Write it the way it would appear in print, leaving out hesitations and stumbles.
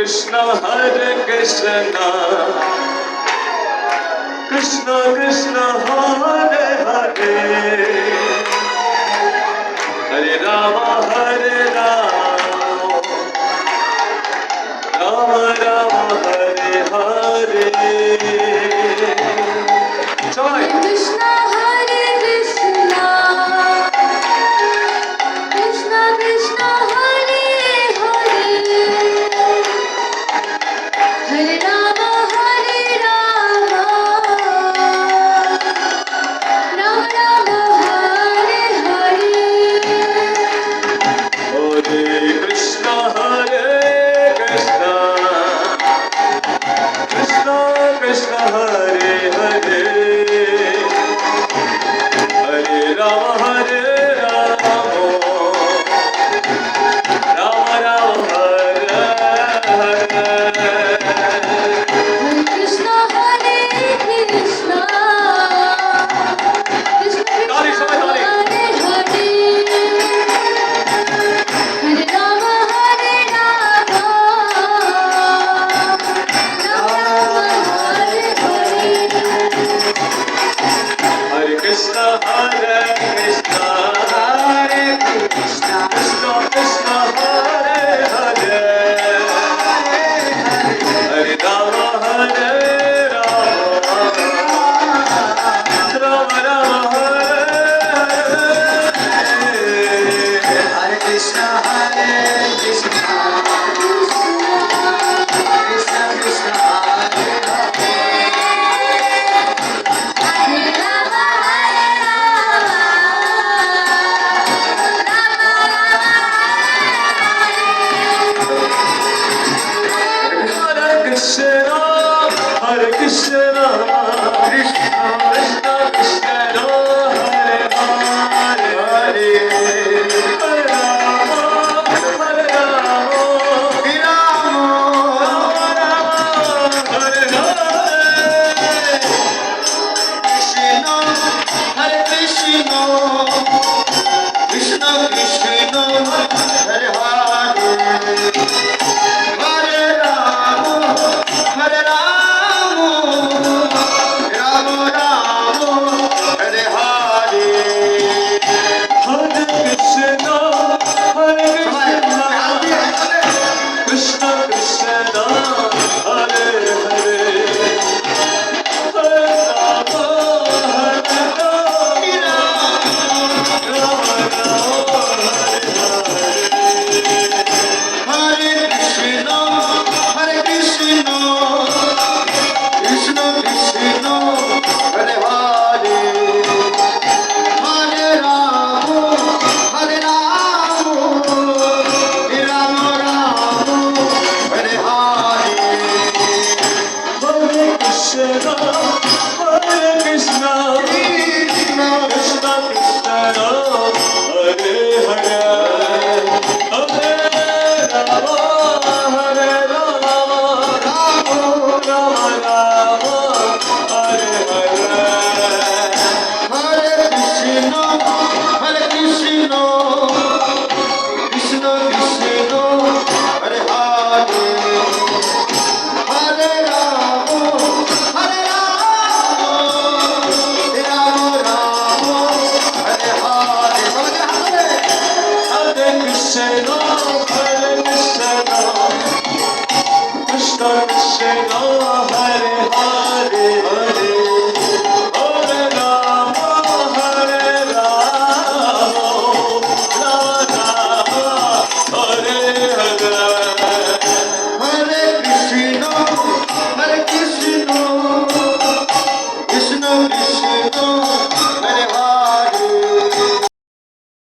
Krishna Hare Krishna Krishna Krishna Hare Hare Hare Rama Hare Rama Rama Rama Hare Hare Joy Krishna Hare Krishna Krishna Krishna Hare Hare Hare Rama Hare Rama Rama Rama Hare Hare Hare Krishna Hare Krishna Krishna Krishna Hare Hare Hare Rama Hare Rama Rama Rama Hare Hare Hare Krishna Hare Krishna Krishna Tali, Krishna sabay tali. Hare Hare Hare Rama Hare Rama Rama Rama Hare Hare Hare Krishna Hare Krishna Krishna Krishna Hare Hare Hare Rama Hare Rama Rama Rama Hare Hare Hare Krishna Hare